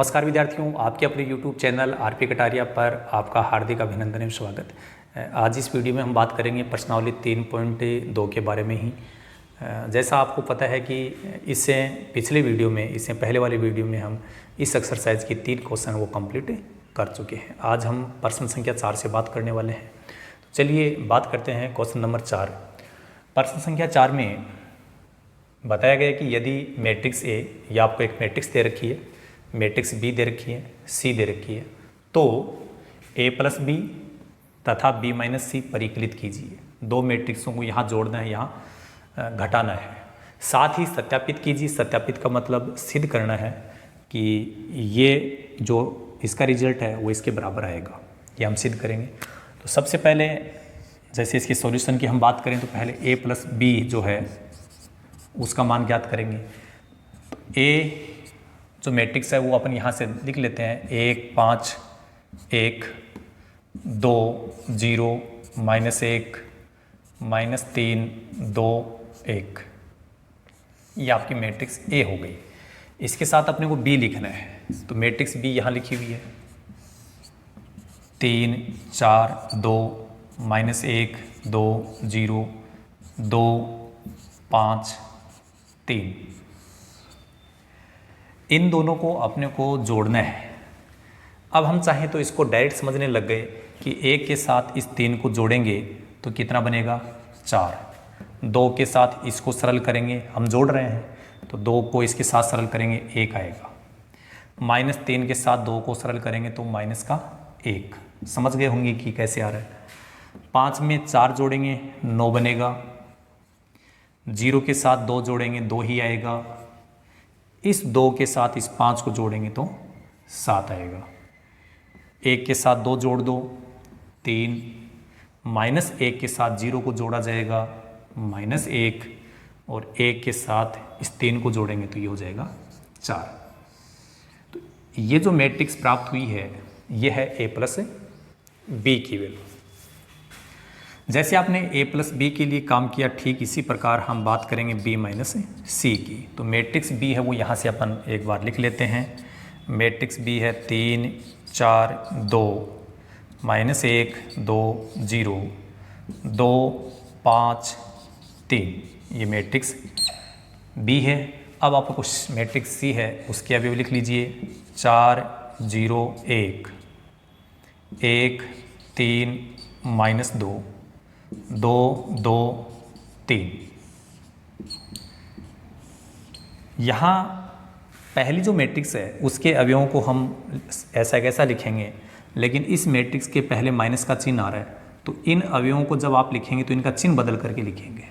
नमस्कार विद्यार्थियों, आपके अपने YouTube चैनल आरपी कटारिया पर आपका हार्दिक अभिनंदन एवं स्वागत। आज इस वीडियो में हम बात करेंगे प्रश्नावली 3.2 के बारे में ही। जैसा आपको पता है कि इससे पहले वाले वीडियो में हम इस एक्सरसाइज की 3 क्वेश्चन वो कंप्लीट कर चुके हैं। आज हम प्रश्न संख्या 4 से बात करने वाले हैं। तो चलिए बात करते हैं क्वेश्चन नंबर 4। प्रश्न संख्या 4 में बताया गया कि यदि मैट्रिक्स ए या आपको एक मैट्रिक्स दे रखी है, मैट्रिक्स बी दे रखी है, सी दे रखी है, तो ए प्लस बी तथा बी माइनस सी परिकलित कीजिए। दो मैट्रिक्सों को यहाँ जोड़ना है, यहाँ घटाना है। साथ ही सत्यापित कीजिए। सत्यापित का मतलब सिद्ध करना है कि ये जो इसका रिजल्ट है वो इसके बराबर आएगा। ये हम सिद्ध करेंगे। तो सबसे पहले जैसे इसके सॉल्यूशन की हम बात करें तो पहले ए प्लस बी जो है उसका मान ज्ञात करेंगे। तो ए जो मैट्रिक्स है वो अपन यहाँ से लिख लेते हैं 1 5 1 2 0 -1 -3 2 1। ये आपकी मैट्रिक्स ए हो गई। इसके साथ अपने को बी लिखना है। तो मैट्रिक्स बी यहाँ लिखी हुई है 3 4 2 -1 2 0 2 5 3। इन दोनों को अपने को जोड़ना है। अब हम चाहें तो इसको डायरेक्ट समझने लग गए कि 1 के साथ इस 3 को जोड़ेंगे तो कितना बनेगा 4। 2 के साथ इसको सरल करेंगे, हम जोड़ रहे हैं तो 2 को इसके साथ सरल करेंगे 1 आएगा। -3 के साथ 2 को सरल करेंगे तो माइनस का 1। समझ गए होंगे कि कैसे आ रहा है। 5 में 4 जोड़ेंगे 9 बनेगा। 0 के साथ 2 जोड़ेंगे 2 ही आएगा। इस 2 के साथ इस 5 को जोड़ेंगे तो 7 आएगा। 1 के साथ 2 जोड़ दो 3, -1 के साथ 0 को जोड़ा जाएगा -1, और 1 के साथ इस 3 को जोड़ेंगे तो ये हो जाएगा 4। तो ये जो मैट्रिक्स प्राप्त हुई है ये है ए प्लस बी की वैल्यू। जैसे आपने ए प्लस बी के लिए काम किया, ठीक इसी प्रकार हम बात करेंगे बी माइनस सी की। तो मैट्रिक्स बी है वो यहाँ से अपन एक बार लिख लेते हैं। मैट्रिक्स बी है 3 4 2 -1 2 0 2 5 3। ये मैट्रिक्स बी है। अब आपको कुछ मैट्रिक्स सी है उसके अभी लिख लीजिए 4 0 1 1 3 -2 2 2 3। यहाँ पहली जो मैट्रिक्स है उसके अवयवों को हम ऐसा कैसा लिखेंगे, लेकिन इस मैट्रिक्स के पहले माइनस का चिन्ह आ रहा है तो इन अवयवों को जब आप लिखेंगे तो इनका चिन्ह बदल करके लिखेंगे।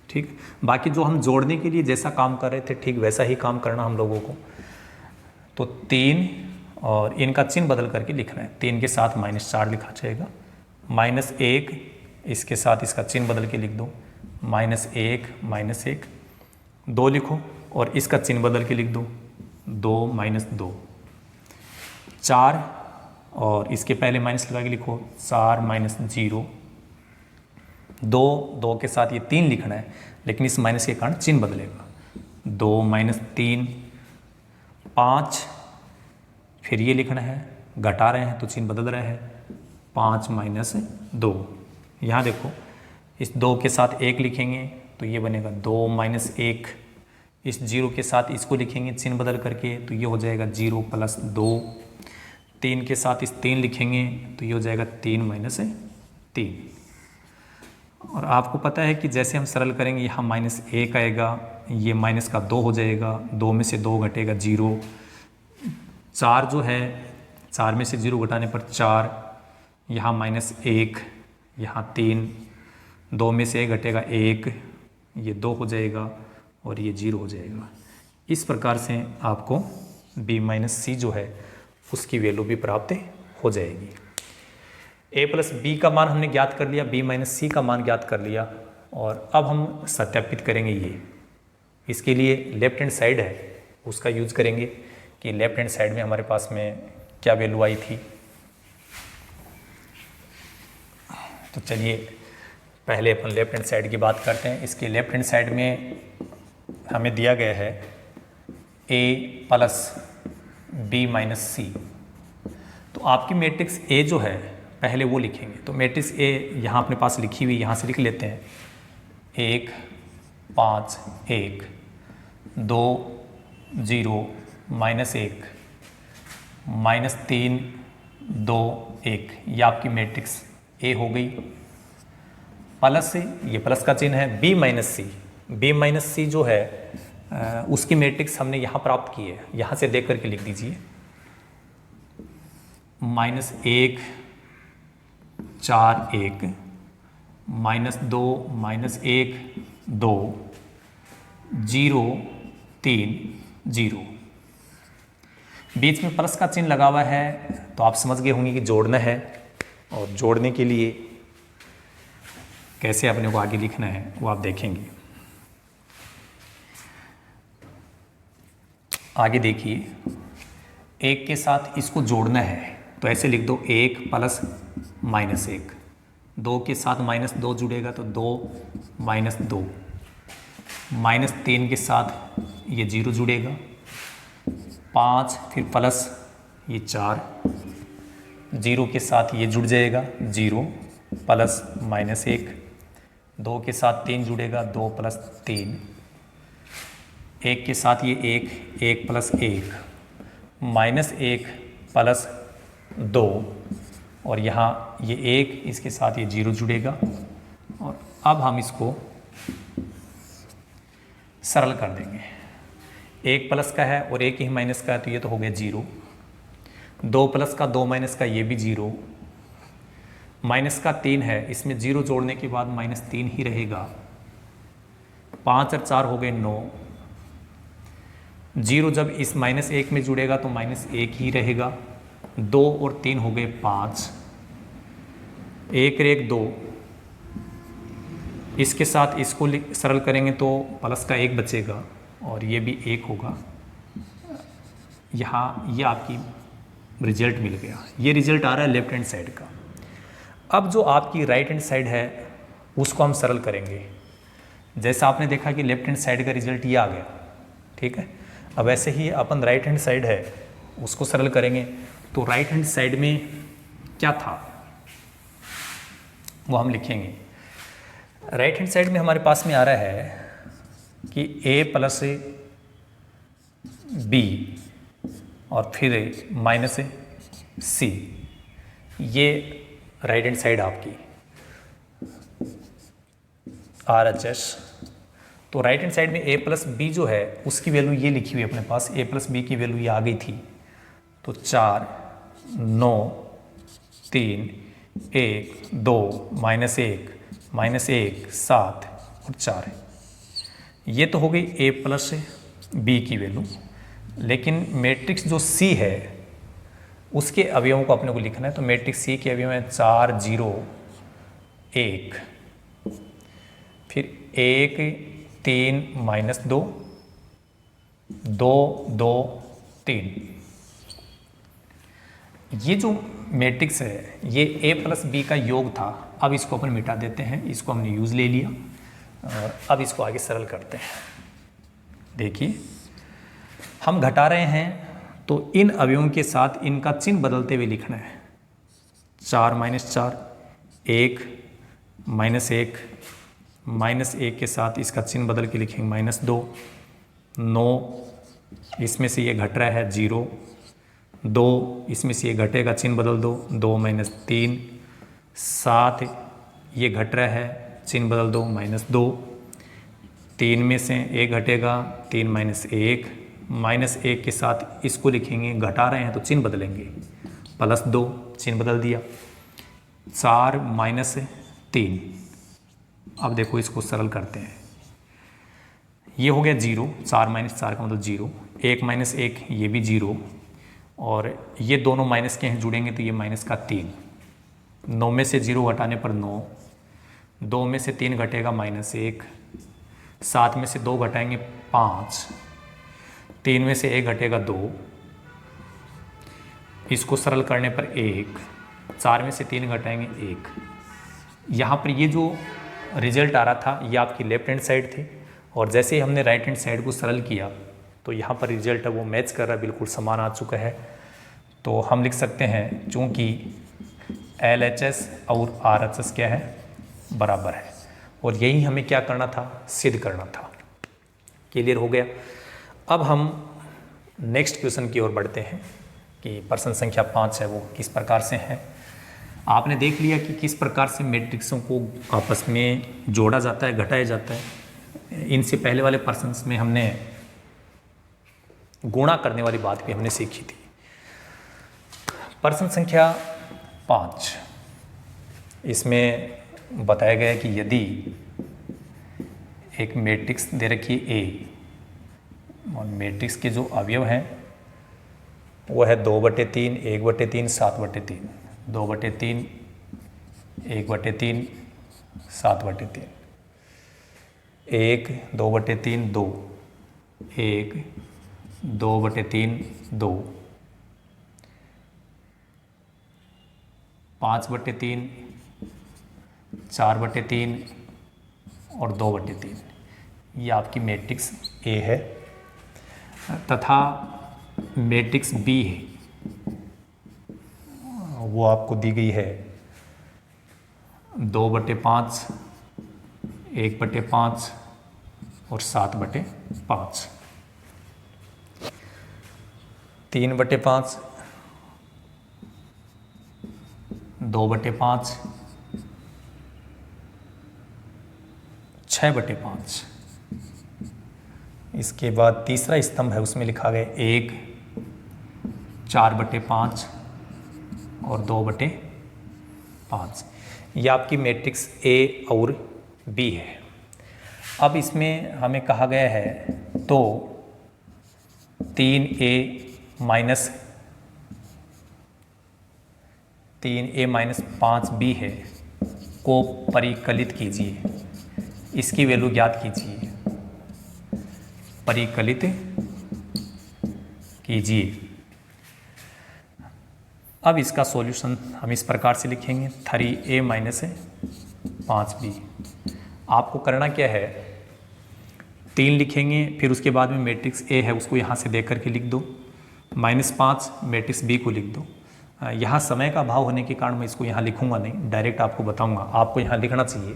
ठीक, बाकी जो हम जोड़ने के लिए जैसा काम कर रहे थे ठीक वैसा ही काम करना हम लोगों को। तो 3 और इनका चिन्ह बदल करके लिखना है। 3 के साथ -4 लिखा जाएगा। -1 इसके साथ इसका चिन्ह बदल के लिख दो -1 -1। 2 लिखो और इसका चिन्ह बदल के लिख दो 2 -2। 4 और इसके पहले माइनस लगा के लिखो 4 -0। 2 के साथ ये 3 लिखना है लेकिन इस माइनस के कारण चिन्ह बदलेगा 2 -3। 5 फिर ये लिखना है, घटा रहे हैं तो चिन्ह बदल रहा है 5 -2। यहाँ देखो इस 2 के साथ 1 लिखेंगे तो ये बनेगा 2 -1। इस 0 के साथ इसको लिखेंगे चिन्ह बदल करके तो ये हो जाएगा 0 + 2। 3 के साथ इस 3 लिखेंगे तो ये हो जाएगा 3 - 3। और आपको पता है कि जैसे हम सरल करेंगे यहाँ -1 आएगा, ये माइनस का 2 हो जाएगा। 2 में से 2 घटेगा 0। 4 जो है 4 में से 0 घटाने पर 4, यहाँ -1, यहाँ 3, 2 में से 1 घटेगा 1, ये 2 हो जाएगा और ये 0 हो जाएगा। इस प्रकार से आपको b माइनस सी जो है उसकी वैल्यू भी प्राप्त हो जाएगी। a प्लस बी का मान हमने ज्ञात कर लिया, b माइनस सी का मान ज्ञात कर लिया, और अब हम सत्यापित करेंगे ये। इसके लिए लेफ्ट हैंड साइड है उसका यूज करेंगे कि लेफ्ट हैंड साइड में हमारे पास में क्या वैल्यू आई थी। तो चलिए पहले अपन लेफ्ट हैंड साइड की बात करते हैं। इसके लेफ्ट हैंड साइड में हमें दिया गया है a प्लस बी माइनस सी। तो आपकी मैट्रिक्स ए जो है पहले वो लिखेंगे। तो मैट्रिक्स ए यहाँ अपने पास लिखी हुई, यहाँ से लिख लेते हैं। 1 5 1 2 0 -1 -3 2 1, ये आपकी मैट्रिक्स ए हो गई। प्लस से ये प्लस का चिन्ह है बी माइनस सी। बी माइनस सी जो है उसकी मैट्रिक्स हमने यहाँ प्राप्त की है, यहाँ से देख करके लिख दीजिए। -1 4 1 -2 -1 2 0 3 0। बीच में प्लस का चिन्ह लगा हुआ है तो आप समझ गए होंगे कि जोड़ना है। और जोड़ने के लिए कैसे अपने को आगे लिखना है वो आप देखेंगे। आगे देखिए, 1 के साथ इसको जोड़ना है तो ऐसे लिख दो 1 प्लस -1। 2 के साथ -2 जुड़ेगा तो 2 -2। -3 के साथ ये 0 जुड़ेगा, 5 फिर प्लस ये 4, 0 के साथ ये जुड़ जाएगा 0 प्लस -1। 2 के साथ 3 जुड़ेगा 2 प्लस 3। 1 के साथ ये 1, 1 प्लस 1 -1 प्लस 2, और यहाँ ये 1, इसके साथ ये 0 जुड़ेगा। और अब हम इसको सरल कर देंगे। 1 प्लस का है और 1 ही माइनस का है तो ये तो हो गया 0। 2 प्लस का 2 माइनस का ये भी 0। माइनस का 3 है, इसमें 0 जोड़ने के बाद -3 ही रहेगा। 5 और 4 हो गए 9। 0 जब इस -1 में जुड़ेगा तो -1 ही रहेगा। 2 और 3 हो गए 5। 1 और 1 2। इसके साथ इसको सरल करेंगे तो प्लस का 1 बचेगा और ये भी 1 होगा। यहाँ ये आपकी रिजल्ट मिल गया। ये रिजल्ट आ रहा है लेफ्ट हैंड साइड का। अब जो आपकी राइट हैंड साइड है उसको हम सरल करेंगे। जैसा आपने देखा कि लेफ्ट हैंड साइड का रिजल्ट ये आ गया, ठीक है। अब ऐसे ही अपन राइट हैंड साइड है उसको सरल करेंगे। तो राइट हैंड साइड में क्या था वो हम लिखेंगे। राइट हैंड साइड में हमारे पास में आ रहा है कि a प्लस बी और फिर माइनस सी, ये राइट हैंड साइड आपकी RHS। तो राइट हैंड साइड में a प्लस बी जो है उसकी वैल्यू ये लिखी हुई है अपने पास। a प्लस बी की वैल्यू ये आ गई थी। तो 4 9 3 1 2 -1 7 और 4। ये तो हो गई a प्लस बी की वैल्यू। लेकिन मैट्रिक्स जो C है उसके अवयवों को अपने को लिखना है। तो मैट्रिक्स C के अवयव है 4 0 1, फिर 1 3 -2 2 2 3। ये जो मैट्रिक्स है ये a प्लस बी का योग था। अब इसको अपन मिटा देते हैं, इसको हमने यूज़ ले लिया और अब इसको आगे सरल करते हैं। देखिए, हम घटा रहे हैं तो इन अवयवों के साथ इनका चिन्ह बदलते हुए लिखना है। 4 -4 1 -1 के साथ इसका चिन्ह बदल के लिखेंगे -2। 9 इसमें से ये घट रहा है 0। 2 इसमें से ये घटेगा, चिन्ह बदल दो 2 -3। 7 ये घट रहा है, चिन्ह बदल दो -2। 3 में से 1 घटेगा, 3 -1 के साथ इसको लिखेंगे। घटा रहे हैं तो चिन्ह बदलेंगे, +2 चिन्ह बदल दिया। 4 -3। अब देखो इसको सरल करते हैं। ये हो गया 0, 4 -4 का मतलब 0। 1 -1 ये भी 0, और ये दोनों माइनस के हैं जुड़ेंगे तो ये -3। 9 में से 0 घटाने पर 9। 2 में से 3 घटेगा -1। 7 में से 2 घटाएंगे 5। 3 में से 1 घटेगा 2। इसको सरल करने पर 1। 4 में से 3 घटाएंगे 1। यहाँ पर ये जो रिजल्ट आ रहा था ये आपकी लेफ्ट हैंड साइड थी, और जैसे ही हमने राइट हैंड साइड को सरल किया तो यहाँ पर रिजल्ट है वो मैच कर रहा है, बिल्कुल समान आ चुका है। तो हम लिख सकते हैं चूँकि LHS और RHS क्या है, बराबर है, और यही हमें क्या करना था, सिद्ध करना था। क्लियर हो गया। अब हम नेक्स्ट क्वेश्चन की ओर बढ़ते हैं कि प्रश्न संख्या 5 है वो किस प्रकार से है। आपने देख लिया कि किस प्रकार से मैट्रिक्सों को आपस में जोड़ा जाता है, घटाया जाता है। इनसे पहले वाले प्रश्न में हमने गुणा करने वाली बात भी हमने सीखी थी। प्रश्न संख्या 5, इसमें बताया गया है कि यदि एक मैट्रिक्स दे रखी है A और मैट्रिक्स के जो अवयव हैं वो है 2/3, 1/3, 7/3, 2/3, 1/3, 7/3, 1, 2/3, 2, 1, 2/3, 2, 5/3, 4/3 और 2/3। ये आपकी मैट्रिक्स A है तथा मैट्रिक्स B है, वो आपको दी गई है 2/5, 1/5 और 7/5। 3/5, 2/5, 6/5। इसके बाद तीसरा स्तंभ है, उसमें लिखा गया 1, 4/5 और 2/5। ये आपकी मैट्रिक्स A और B है। अब इसमें हमें कहा गया है तो 3A माइनस 5B है को परिकलित कीजिए, इसकी वैल्यू ज्ञात कीजिए, परिकलित कीजिए। अब इसका सॉल्यूशन हम इस प्रकार से लिखेंगे 3A माइनस 5B। आपको करना क्या है, 3 लिखेंगे, फिर उसके बाद में मैट्रिक्स A है उसको यहाँ से दे करके लिख दो, -5 मैट्रिक्स B को लिख दो। यहाँ समय का अभाव होने के कारण मैं इसको यहाँ लिखूंगा नहीं, डायरेक्ट आपको बताऊंगा। आपको यहाँ लिखना चाहिए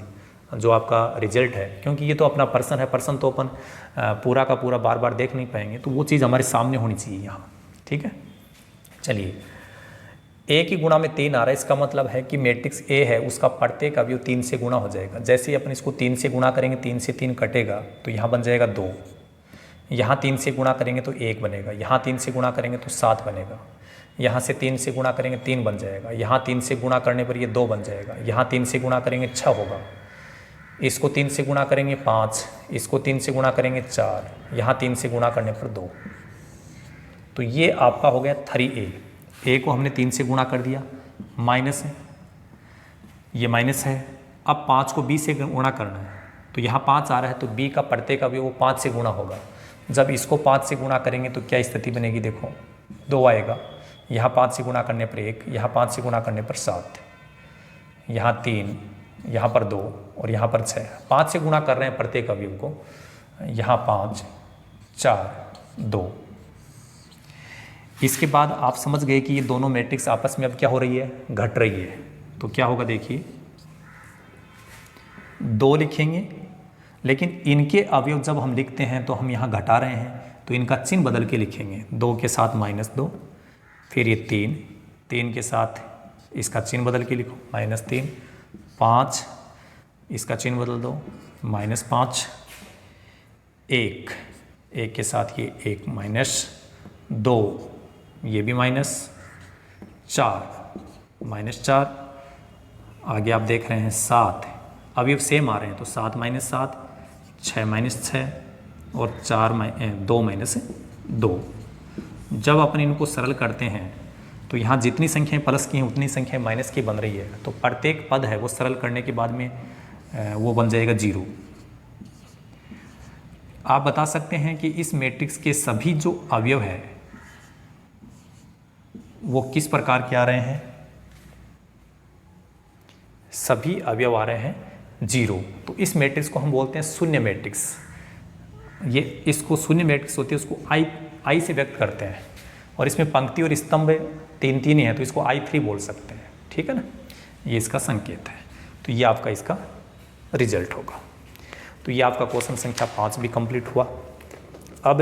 जो आपका रिजल्ट है, क्योंकि ये तो अपना प्रश्न है, प्रश्न तो अपन पूरा का पूरा बार बार देख नहीं पाएंगे, तो वो चीज़ हमारे सामने होनी चाहिए यहाँ। ठीक है, चलिए। A की गुणा में 3 आ रहा है, इसका मतलब है कि मैट्रिक्स A है उसका प्रत्येक अवयव 3 से गुणा हो जाएगा। जैसे ही अपन इसको 3 से गुणा करेंगे, 3 से 3 कटेगा तो यहाँ बन जाएगा 2, यहाँ 3 से गुणा करेंगे तो 1 बनेगा, यहाँ 3 से गुणा करेंगे तो 7 बनेगा, यहाँ से 3 से गुणा करेंगे 3 बन जाएगा, यहाँ 3 से गुणा करने पर ये 2 बन जाएगा, यहाँ 3 से गुणा करेंगे 6 होगा, इसको 3 से गुणा करेंगे 5, इसको 3 से गुणा करेंगे 4, यहाँ 3 से गुणा करने पर 2। तो ये आपका हो गया 3A। A को हमने 3 से गुणा कर दिया, माइनस है, ये माइनस है। अब 5 को B से गुणा करना है, तो यहाँ 5 आ रहा है तो B का प्रत्येक अवयव वो 5 से गुणा होगा। जब इसको 5 से गुणा करेंगे तो क्या स्थिति बनेगी, देखो 2 आएगा, यहाँ 5 से गुणा करने पर 1, यहाँ 5 से गुणा करने पर 7, यहाँ 3, यहाँ पर 2 और यहाँ पर 6। 5 से गुणा कर रहे हैं प्रत्येक अवयव को, यहाँ 5, 4, 2। इसके बाद आप समझ गए कि ये दोनों मैट्रिक्स आपस में अब क्या हो रही है, घट रही है। तो क्या होगा देखिए, 2 लिखेंगे, लेकिन इनके अवयव जब हम लिखते हैं तो हम यहाँ घटा रहे हैं तो इनका चिन्ह बदल के लिखेंगे। 2 के साथ -2, फिर ये 3 के साथ इसका चिन्ह बदल के लिखो -3, 5 इसका चिन्ह बदल दो -5, 1 के साथ ये 1 -2, ये भी -4 आगे आप देख रहे हैं 7, अवयव सेम आ रहे हैं तो 7 -7, 6 -6 और 2 -2। जब अपन इनको सरल करते हैं तो यहाँ जितनी संख्याएं प्लस की हैं उतनी संख्याएं माइनस की बन रही है, तो प्रत्येक पद है वो सरल करने के बाद में वो बन जाएगा 0। आप बता सकते हैं कि इस मैट्रिक्स के सभी जो अवयव है वो किस प्रकार के आ रहे हैं, सभी अवयव आ रहे हैं 0। तो इस मैट्रिक्स को हम बोलते हैं शून्य मैट्रिक्स। ये इसको शून्य मैट्रिक्स होती है उसको आई से व्यक्त करते हैं, और इसमें पंक्ति और स्तंभ तीन तीन ही है तो इसको I3 बोल सकते हैं, ठीक है ना। ये इसका संकेत है। तो ये आपका इसका रिजल्ट होगा। तो ये आपका क्वेश्चन संख्या 5 भी कंप्लीट हुआ। अब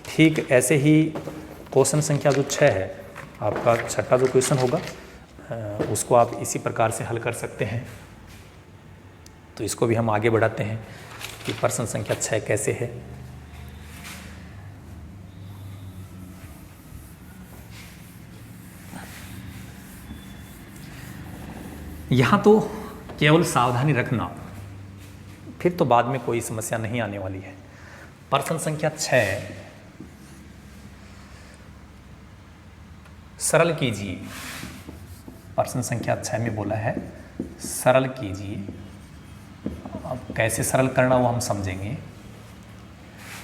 ठीक ऐसे ही क्वेश्चन संख्या जो 6 है, आपका छठा जो क्वेश्चन होगा उसको आप इसी प्रकार से हल कर सकते हैं। तो इसको भी हम आगे बढ़ाते हैं कि प्रश्न संख्या 6 कैसे है। यहाँ तो केवल सावधानी रखना, फिर तो बाद में कोई समस्या नहीं आने वाली है। प्रश्न संख्या 6, सरल कीजिए। प्रश्न संख्या 6 में बोला है सरल कीजिए। अब कैसे सरल करना वो हम समझेंगे।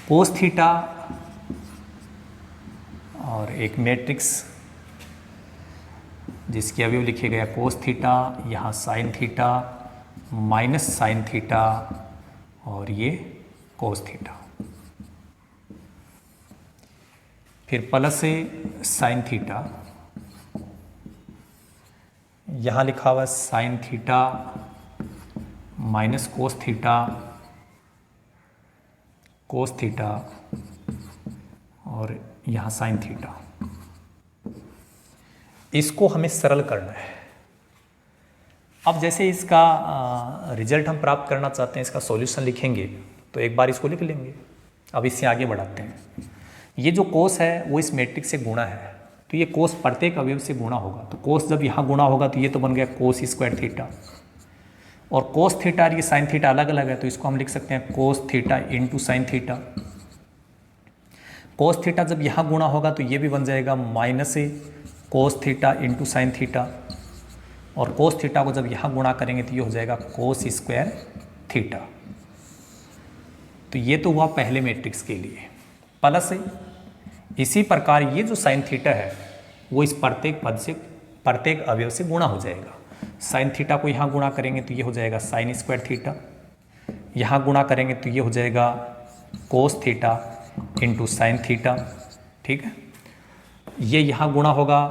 कोस थीटा और एक मैट्रिक्स जिसके अवयव लिखे गया कोस थीटा, यहाँ sine theta minus sine theta और ये कोस थीटा, फिर प्लस साइन थीटा, यहाँ लिखा हुआ sine theta minus cos theta और यहाँ साइन थीटा। इसको हमें सरल करना है। अब जैसे इसका रिजल्ट हम प्राप्त करना चाहते हैं, इसका सॉल्यूशन लिखेंगे तो एक बार इसको लिख लेंगे। अब इससे आगे बढ़ाते हैं। ये जो कोस है वो इस मैट्रिक्स से गुणा है, तो ये कोस प्रत्येक अवयव से गुणा होगा। तो कोस जब यहाँ गुणा होगा तो ये तो बन गया कोस स्क्वायर थीटा, और कोस थीटा और ये साइन थीटा अलग अलग है तो इसको हम लिख सकते हैं cos theta into sine theta. Cos theta जब यहाँ गुणा होगा तो ये भी बन जाएगा minus cos theta into sine theta, और कोस थीटा को जब यहाँ गुणा करेंगे तो ये हो जाएगा कोस स्क्वायर थीटा। तो ये तो हुआ पहले मैट्रिक्स के लिए। प्लस इसी प्रकार ये जो साइन थीटा है वो इस प्रत्येक पद से प्रत्येक अवयव से गुणा हो जाएगा। साइन थीटा को यहाँ गुणा करेंगे तो ये हो जाएगा साइन स्क्वायर थीटा, यहाँ गुणा करेंगे तो ये हो जाएगा cos theta into sine theta, ठीक है। ये यहाँ गुणा होगा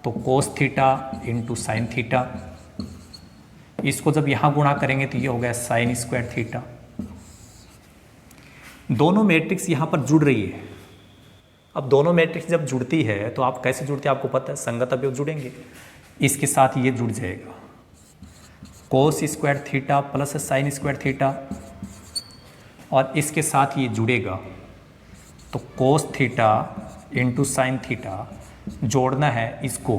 तो cos theta into sine theta, इसको जब यहाँ गुणा करेंगे तो ये हो गया साइन स्क्वायर थीटा। दोनों मैट्रिक्स यहाँ पर जुड़ रही है। अब दोनों मैट्रिक्स जब जुड़ती है तो आप कैसे जुड़ते हैं आपको पता है, संगत अवयव जुड़ेंगे। इसके साथ ये जुड़ जाएगा cos square theta plus sine square theta, और इसके साथ ये जुड़ेगा तो cos theta into sine theta. जोड़ना है इसको,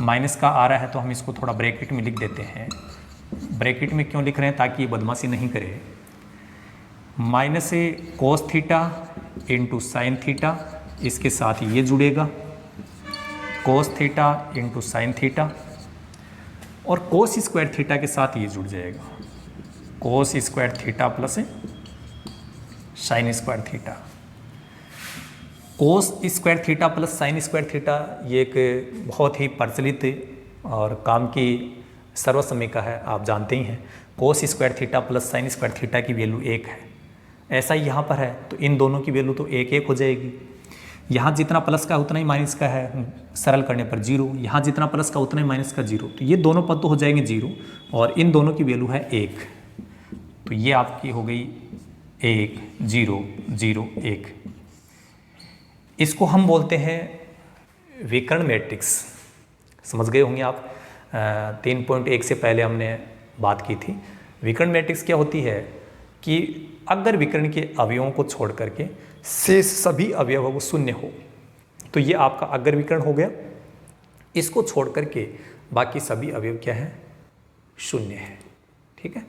माइनस का आ रहा है तो हम इसको थोड़ा ब्रैकेट में लिख देते हैं। ब्रैकेट में क्यों लिख रहे हैं, ताकि ये बदमाशी नहीं करे। Minus cos theta into sine theta, इसके साथ ये जुड़ेगा cos theta into sine theta, और कोस स्क्वायर थीटा के साथ ये जुड़ जाएगा cos square theta plus sine square theta. Cos square theta plus sine square theta ये एक बहुत ही प्रचलित और काम की सर्वसमयिका है, आप जानते ही हैं। Cos square theta plus sine square theta की वैल्यू 1 है। ऐसा ही यहाँ पर है तो इन दोनों की वैल्यू तो 1 हो जाएगी। यहाँ जितना प्लस का उतना ही माइनस का है, सरल करने पर 0। यहाँ जितना प्लस का उतना ही माइनस का 0, तो ये दोनों पद तो हो जाएंगे 0, और इन दोनों की वैल्यू है 1। तो ये आपकी हो गई 1 0 0 1। इसको हम बोलते हैं विकर्ण मैट्रिक्स। समझ गए होंगे आप, 3.1 से पहले हमने बात की थी। विकर्ण मैट्रिक्स क्या होती है कि अगर विकर्ण के अवयवों को छोड़ करके शेष सभी अवयव वो शून्य हो, तो ये आपका अगर विकर्ण हो गया। इसको छोड़ करके बाकी सभी अवयव क्या है, शून्य है, ठीक है।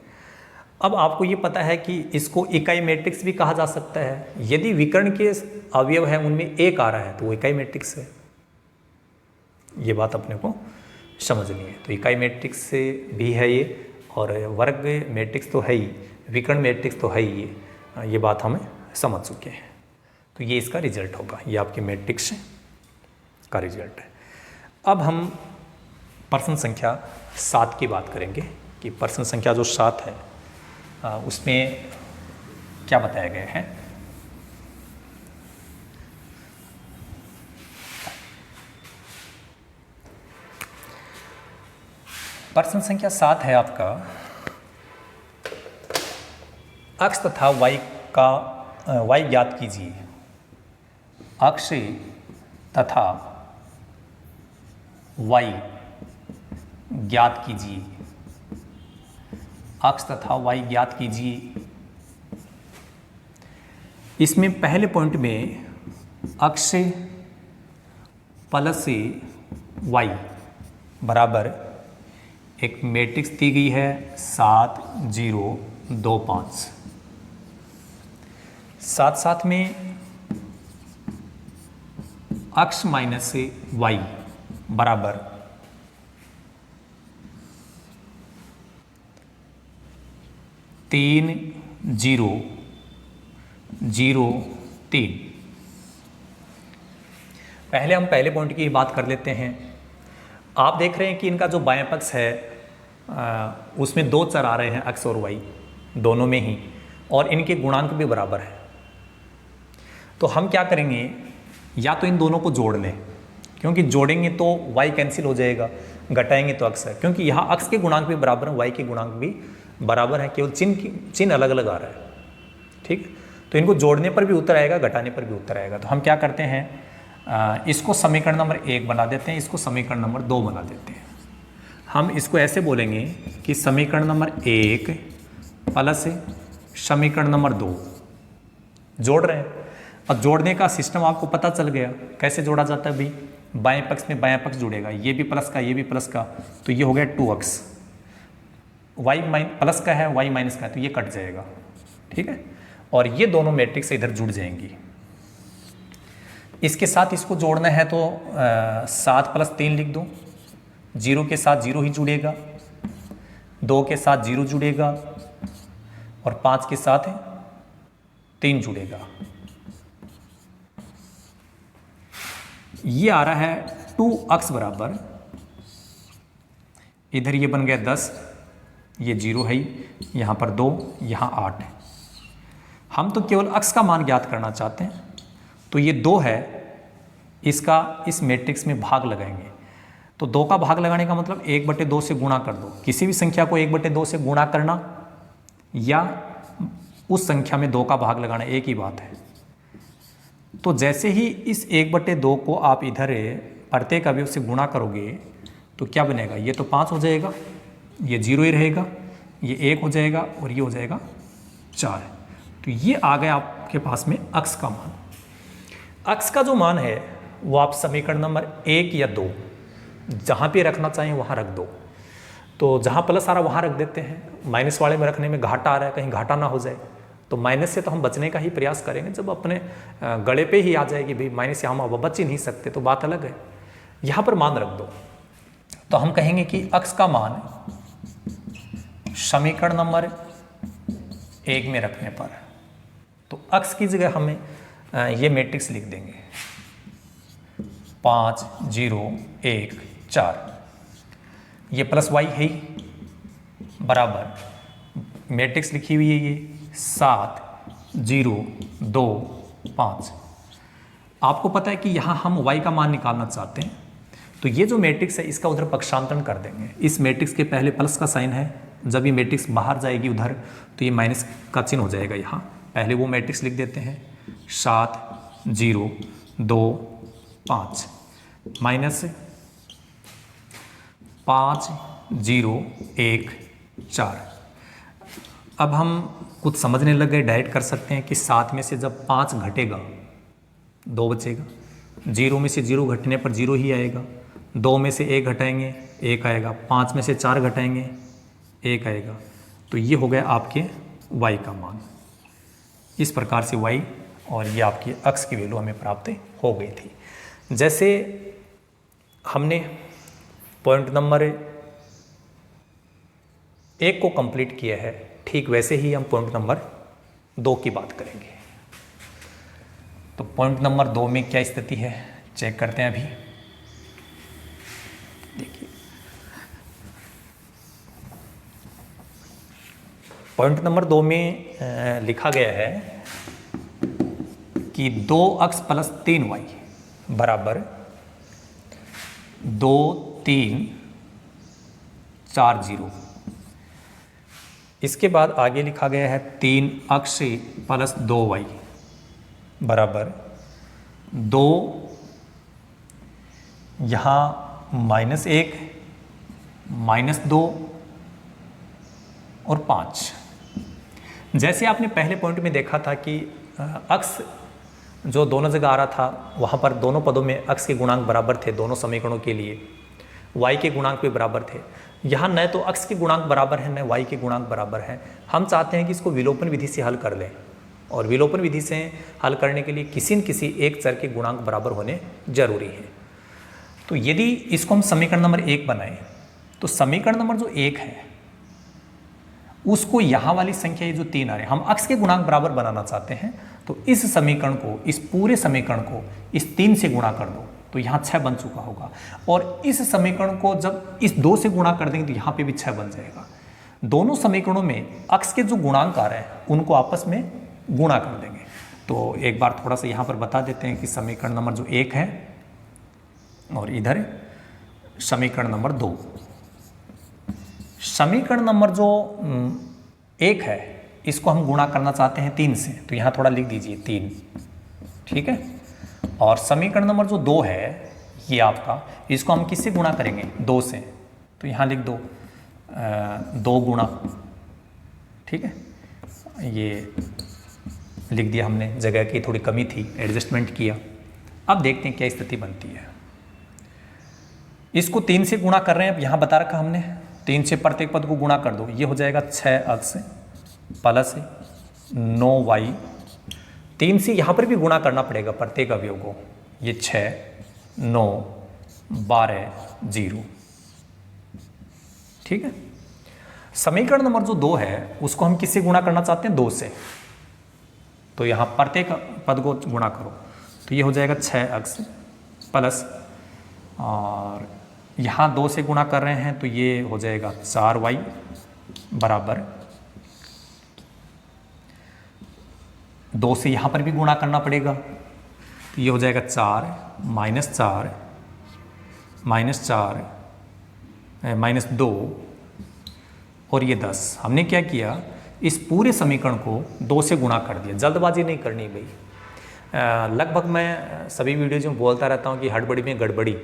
अब आपको ये पता है कि इसको इकाई मैट्रिक्स भी कहा जा सकता है। यदि विकर्ण के अवयव हैं उनमें 1 आ रहा है तो वो इकाई मैट्रिक्स है। ये बात अपने को समझनी है। तो इकाई मैट्रिक्स से भी है ये, और वर्ग मैट्रिक्स तो है ही, विकर्ण मैट्रिक्स तो है ही। ये बात हमें समझ चुके हैं। तो ये इसका रिजल्ट होगा, ये आपके मैट्रिक्स का रिजल्ट है। अब हम प्रश्न संख्या 7 की बात करेंगे कि प्रश्न संख्या जो 7 है उसमें क्या बताया गया है। प्रश्न संख्या 7 है आपका, अक्ष तथा y ज्ञात कीजिए। अक्ष तथा y ज्ञात कीजिए। अक्ष तथा y ज्ञात कीजिए। इसमें पहले पॉइंट में अक्ष प्लस y बराबर एक मैट्रिक्स दी गई है 7 0 2 5। साथ में अक्ष माइनस y बराबर 3 0 0 3। पहले हम पहले पॉइंट की बात कर लेते हैं। आप देख रहे हैं कि इनका जो बायां पक्ष है उसमें दो चर आ रहे हैं, x और y दोनों में ही, और इनके गुणांक भी बराबर है। तो हम क्या करेंगे, या तो इन दोनों को जोड़ लें, क्योंकि जोड़ेंगे तो y कैंसिल हो जाएगा, घटाएंगे तो अक्स है, क्योंकि यहाँ अक्स के गुणांक भी बराबर है, y के गुणांक भी बराबर है, केवल चिन्ह अलग अलग आ रहा है। ठीक, तो इनको जोड़ने पर भी उत्तर आएगा, घटाने पर भी उत्तर आएगा। तो हम क्या करते हैं, इसको समीकरण नंबर 1 बना देते हैं, इसको समीकरण नंबर 2 बना देते हैं। हम इसको ऐसे बोलेंगे कि समीकरण नंबर 1 प्लस समीकरण नंबर 2 जोड़ रहे हैं। अब जोड़ने का सिस्टम आपको पता चल गया, कैसे जोड़ा जाता है भाई, बाएं पक्ष में बायां पक्ष जुड़ेगा, ये भी प्लस का ये भी प्लस का, तो ये हो गया 2x, y प्लस का है y माइनस का है, तो ये कट जाएगा। ठीक है, और ये दोनों मैट्रिक्स इधर जुड़ जाएंगी। इसके साथ इसको जोड़ना है तो 7 + 3 लिख दो, 0 के साथ 0 ही जुड़ेगा, 2 के साथ 0 जुड़ेगा और 5 के साथ 3 जुड़ेगा। ये आ रहा है 2x बराबर, इधर ये बन गया 10, ये 0 है, यहाँ पर 2, यहाँ 8 है। हम तो केवल x का मान ज्ञात करना चाहते हैं, तो ये 2 है, इसका इस मैट्रिक्स में भाग लगाएंगे। तो 2 का भाग लगाने का मतलब 1/2 से गुणा कर दो। किसी भी संख्या को 1/2 से गुणा करना या उस संख्या में 2 का भाग लगाना एक ही बात है। तो जैसे ही इस 1/2 को आप इधर प्रत्येक अवयव से गुणा करोगे तो क्या बनेगा, ये तो 5 हो जाएगा, ये 0 ही रहेगा, ये 1 हो जाएगा और ये हो जाएगा 4। तो ये आ गया आपके पास में x का मान। x का जो मान है वो आप समीकरण नंबर 1 या 2 जहाँ पे रखना चाहें वहाँ रख दो। तो जहाँ प्लस आ रहा है वहाँ रख देते हैं, माइनस वाले में रखने में घाटा आ रहा है, कहीं घाटा ना हो जाए, तो माइनस से तो हम बचने का ही प्रयास करेंगे। जब अपने गले पे ही आ जाएगी भाई माइनस से हम अब बच ही नहीं सकते तो बात अलग है, यहाँ पर मान रख दो। तो हम कहेंगे कि x का मान समीकरण नंबर 1 में रखने पर, तो x की जगह हमें ये मैट्रिक्स लिख देंगे 5 0 1 4, ये प्लस y है बराबर मैट्रिक्स लिखी हुई है ये 7 0 2 5। आपको पता है कि यहाँ हम y का मान निकालना चाहते हैं, तो ये जो मैट्रिक्स है इसका उधर पक्षांतरण कर देंगे। इस मैट्रिक्स के पहले प्लस का साइन है, जब ये मैट्रिक्स बाहर जाएगी उधर तो ये माइनस का चिन्ह हो जाएगा। यहाँ पहले वो मैट्रिक्स लिख देते हैं 7 0 2 5 माइनस 5 0 1 4। अब हम कुछ समझने लग गए, डायरेक्ट कर सकते हैं कि 7 में से जब 5 घटेगा 2 बचेगा, 0 में से 0 घटने पर 0 ही आएगा, 2 में से 1 घटाएंगे 1 आएगा, 5 में से 4 घटाएंगे 1 आएगा। तो ये हो गया आपके y का मान। इस प्रकार से y और ये आपकी x की वैल्यू हमें प्राप्त हो गई थी। जैसे हमने पॉइंट नंबर 1 को कंप्लीट किया है, ठीक वैसे ही हम पॉइंट नंबर 2 की बात करेंगे। तो पॉइंट नंबर 2 में क्या स्थिति है चेक करते हैं। अभी देखिए पॉइंट नंबर 2 में लिखा गया है कि 2x + 3y बराबर 2 3 4 0। इसके बाद आगे लिखा गया है 3 x प्लस 2y बराबर 2, यहाँ -1 -2 और 5। जैसे आपने पहले पॉइंट में देखा था कि अक्स जो दोनों जगह आ रहा था वहाँ पर दोनों पदों में अक्स के गुणांक बराबर थे दोनों समीकरणों के लिए, y के गुणांक भी बराबर थे। यहाँ न तो अक्स के गुणांक बराबर है न y के गुणांक बराबर है। हम चाहते हैं कि इसको विलोपन विधि से हल कर लें, और विलोपन विधि से हल करने के लिए किसी न किसी एक चर के गुणांक बराबर होने जरूरी है। तो यदि इसको हम समीकरण नंबर 1 बनाएं तो समीकरण नंबर जो 1 है उसको यहाँ वाली संख्या ये जो 3 आ रहे हैं हम अक्स के गुणांक बराबर बनाना चाहते हैं, तो इस समीकरण को, इस पूरे समीकरण को इस 3 से गुणा कर दो तो यहाँ 6 बन चुका होगा, और इस समीकरण को जब इस 2 से गुणा कर देंगे तो यहाँ पे भी 6 बन जाएगा। दोनों समीकरणों में अक्स के जो गुणांक आ रहे हैं उनको आपस में गुणा कर देंगे। तो एक बार थोड़ा सा यहाँ पर बता देते हैं कि समीकरण नंबर जो 1 है और इधर समीकरण नंबर 2। समीकरण नंबर जो 1 है इसको हम गुणा करना चाहते हैं 3 से, तो यहाँ थोड़ा लिख दीजिए 3, ठीक है। और समीकरण नंबर जो 2 है ये आपका, इसको हम किससे गुणा करेंगे 2 से, तो यहाँ लिख दो 2 गुणा, ठीक है। ये लिख दिया हमने, जगह की थोड़ी कमी थी एडजस्टमेंट किया। अब देखते हैं क्या स्थिति बनती है। इसको 3 से गुणा कर रहे हैं, अब यहाँ बता रखा हमने 3 से प्रत्येक पद को गुणा कर दो, ये हो जाएगा 6x प्लस 9y। 3 से यहाँ पर भी गुणा करना पड़ेगा प्रत्येक अवयव को, ये 6 9 12 0, ठीक है। समीकरण नंबर जो 2 है उसको हम किससे गुणा करना चाहते हैं 2 से, तो यहाँ प्रत्येक पद को गुणा करो तो ये हो जाएगा 6x प्लस, और यहाँ 2 से गुणा कर रहे हैं तो ये हो जाएगा 4y बराबर 2 से यहाँ पर भी गुणा करना पड़ेगा तो ये हो जाएगा 4 -4 -2 और ये 10। हमने क्या किया, इस पूरे समीकरण को 2 से गुणा कर दिया। जल्दबाजी नहीं करनी भाई। लगभग मैं सभी वीडियोज में बोलता रहता हूँ कि हड़बड़ी में गड़बड़ी,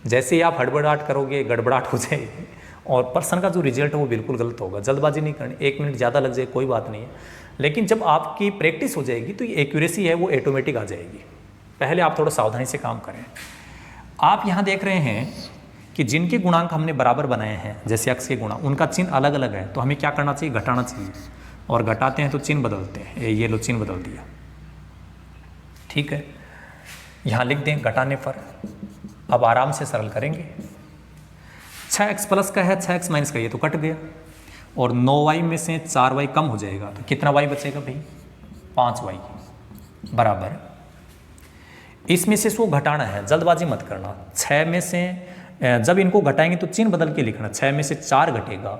जैसे ही आप हड़बड़ाहट करोगे गड़बड़ाहट हो जाएगी और पर्सन का जो रिजल्ट है वो बिल्कुल गलत होगा। जल्दबाजी नहीं करनी, 1 मिनट ज़्यादा लग जाए कोई बात नहीं है, लेकिन जब आपकी प्रैक्टिस हो जाएगी तो ये एक्यूरेसी है वो ऑटोमेटिक आ जाएगी। पहले आप थोड़ा सावधानी से काम करें। आप यहाँ देख रहे हैं कि जिनके गुणांक हमने बराबर बनाए हैं, जैसे अक्स के गुणांक, उनका चिन्ह अलग अलग है, तो हमें क्या करना चाहिए, घटाना चाहिए। और घटाते हैं तो चिन्ह बदलते हैं, ये लो चिन्ह बदल दिया, ठीक है। यहाँ लिख दें घटाने पर। अब आराम से सरल करेंगे। 6x प्लस का है, 6x माइनस का, ये तो कट गया, और 9y में से 4y कम हो जाएगा तो कितना y बचेगा भाई, 5y बराबर, इसमें से इसको घटाना है, जल्दबाजी मत करना। 6 में से जब इनको घटाएंगे तो चिन्ह बदल के लिखना, 6 में से 4 घटेगा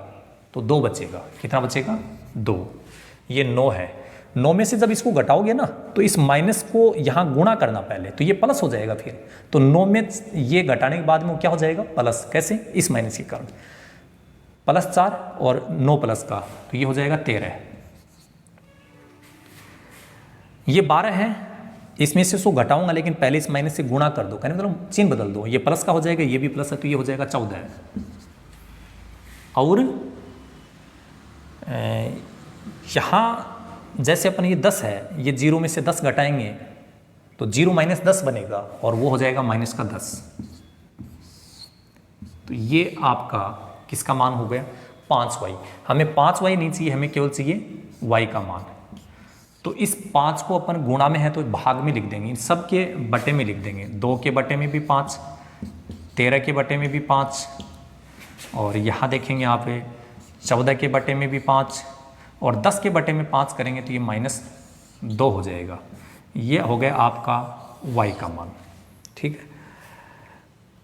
तो 2 बचेगा, कितना बचेगा 2। ये 9 है, 9 में से जब इसको घटाओगे ना तो इस माइनस को यहाँ गुणा करना पहले, तो ये प्लस हो जाएगा फिर, तो 9 में ये घटाने के बाद में क्या हो जाएगा प्लस, कैसे, इस माइनस के कारण, +4 और 9 प्लस का, तो ये हो जाएगा 13। ये 12 है, इसमें से इसको घटाऊंगा लेकिन पहले इस माइनस से गुणा कर दो, कहने मतलब चिन्ह बदल दो, ये प्लस का हो जाएगा, ये भी प्लस है तो ये हो जाएगा 14। और यहाँ जैसे अपन ये 10 है, ये 0 में से 10 घटाएंगे तो 0 - 10 बनेगा और वो हो जाएगा -10। तो ये आपका किसका मान हो गया, 5y। हमें 5y नहीं चाहिए, हमें केवल चाहिए y का मान। तो इस 5 को अपन गुणा में है तो भाग में लिख देंगे, सब के बटे में लिख देंगे, 2 के बटे में भी 5, 13 के बटे में भी 5, और यहाँ देखेंगे यहाँ पे 14 के बटे में भी 5, और 10 के बटे में 5 करेंगे तो ये -2 हो जाएगा। ये हो गया आपका y का मान, ठीक है।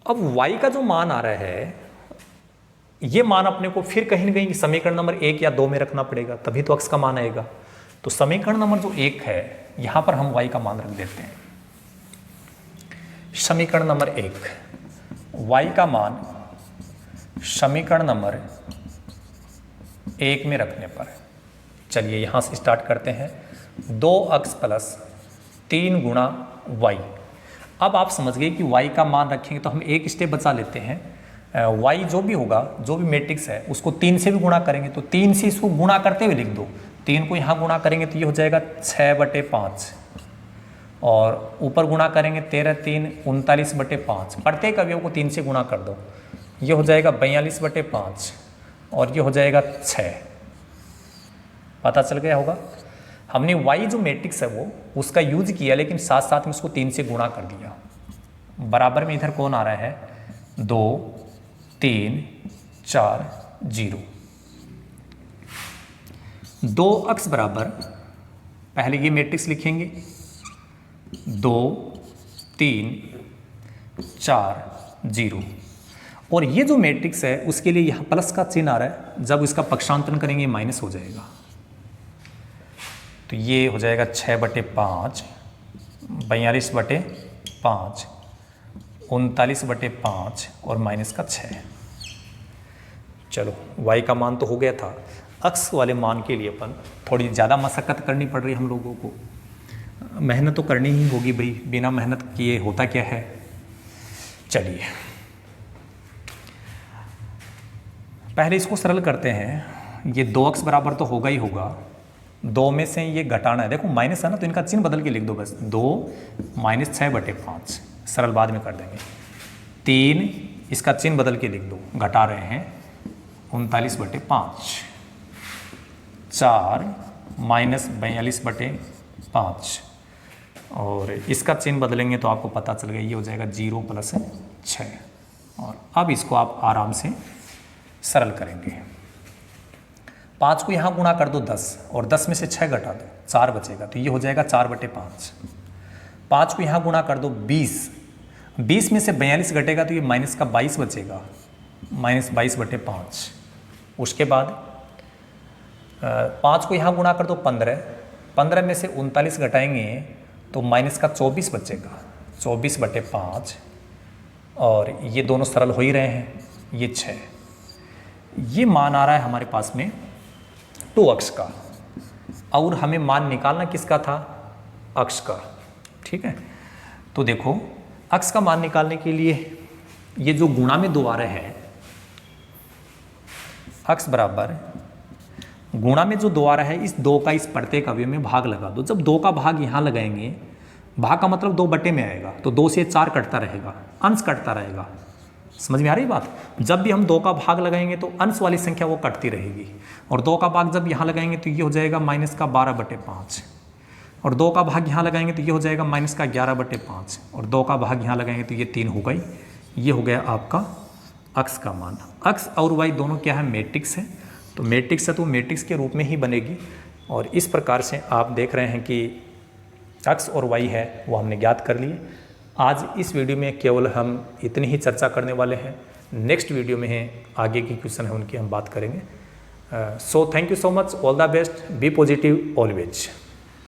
अब y का जो मान आ रहा है, ये मान अपने को फिर कहीं ना कहीं समीकरण नंबर 1 या 2 में रखना पड़ेगा, तभी तो x का मान आएगा। तो समीकरण नंबर जो 1 है यहाँ पर हम y का मान रख देते हैं। समीकरण नंबर 1, y का मान समीकरण नंबर 1 में रखने पर। चलिए यहाँ से स्टार्ट करते हैं। 2x प्लस 3 गुणा y। अब आप समझ गए कि y का मान रखेंगे तो हम एक स्टेप बचा लेते हैं। y जो भी होगा, जो भी मैट्रिक्स है, उसको 3 से भी गुणा करेंगे तो 3 से इसको गुणा करते हुए लिख दो। 3 को यहाँ गुणा करेंगे तो ये हो जाएगा 6/5 और ऊपर गुणा करेंगे 13 3 39/5। प्रत्येक अवयव को 3 से गुणा कर दो, ये हो जाएगा 42/5 और ये हो जाएगा 6। पता चल गया होगा। हमने y जो मैट्रिक्स है वो उसका यूज किया, लेकिन साथ साथ में उसको 3 से गुणा कर दिया। बराबर में इधर कौन आ रहा है? 2 3 4 0। 2x बराबर, पहले ये मैट्रिक्स लिखेंगे 2 3 4 0, और ये जो मैट्रिक्स है उसके लिए यहाँ प्लस का चिन्ह आ रहा है। जब इसका पक्षांतरण करेंगे माइनस हो जाएगा, तो ये हो जाएगा 6/5 42/5 39/5 और माइनस का 6। चलो y का मान तो हो गया था। x वाले मान के लिए अपन थोड़ी ज़्यादा मशक्क़त करनी पड़ रही है हम लोगों को। मेहनत तो करनी ही होगी भाई, बिना मेहनत किए होता क्या है। चलिए पहले इसको सरल करते हैं। ये 2x बराबर तो होगा ही होगा, 2 में से ये घटाना है। देखो माइनस है ना, तो इनका चिन्ह बदल के लिख दो बस। 2 माइनस 6/5, सरल बाद में कर देंगे। 3 इसका चिन्ह बदल के लिख दो, घटा रहे हैं 39/5। 4 माइनस 42/5 और इसका चिन्ह बदलेंगे तो आपको पता चल गया, ये हो जाएगा 0 + 6। और अब इसको आप आराम से सरल करेंगे। 5 को यहाँ गुणा कर दो 10 और 10 में से 6 घटा दो, 4 बचेगा, तो ये हो जाएगा 4/5। 5 को यहाँ गुणा कर दो 20, 20 में से 42 घटेगा तो ये माइनस का 22 बचेगा, -22/5। उसके बाद 5 को यहाँ गुणा कर दो 15, 15 में से 39 घटाएंगे तो माइनस का 24 बचेगा, 24/5। और ये दोनों सरल हो ही रहे हैं, ये 6। ये मान आ रहा है हमारे पास में 2x का, और हमें मान निकालना किसका था? अक्ष का। ठीक है, तो देखो अक्ष का मान निकालने के लिए ये जो गुणा में 2 आ रहा है, अक्ष बराबर गुणा में जो 2 आ रहा है, इस 2 का इस प्रत्येक अवयव में भाग लगा दो। जब 2 का भाग यहाँ लगाएंगे, भाग का मतलब 2 बटे में आएगा, तो 2 से 4 कटता रहेगा, अंश कटता रहेगा। समझ में आ रही बात? जब भी हम 2 का भाग लगाएंगे तो अंश वाली संख्या वो कटती रहेगी, और 2 का भाग जब यहाँ लगाएंगे तो ये हो जाएगा माइनस का 12/5, और 2 का भाग यहाँ लगाएंगे तो ये हो जाएगा माइनस का 11/5, और 2 का भाग यहाँ लगाएंगे तो ये 3 हो गई। ये हो गया आपका अक्ष का मान। अक्ष और y दोनों क्या है? मैट्रिक्स है। तो मैट्रिक्स है तो मैट्रिक्स के रूप में ही बनेगी, और इस प्रकार से आप देख रहे हैं कि अक्ष और y है वो हमने ज्ञात कर लिए। आज इस वीडियो में केवल हम इतनी ही चर्चा करने वाले हैं। नेक्स्ट वीडियो में है आगे की क्वेश्चन है उनकी हम बात करेंगे। So thank you so much, all the best, be positive always.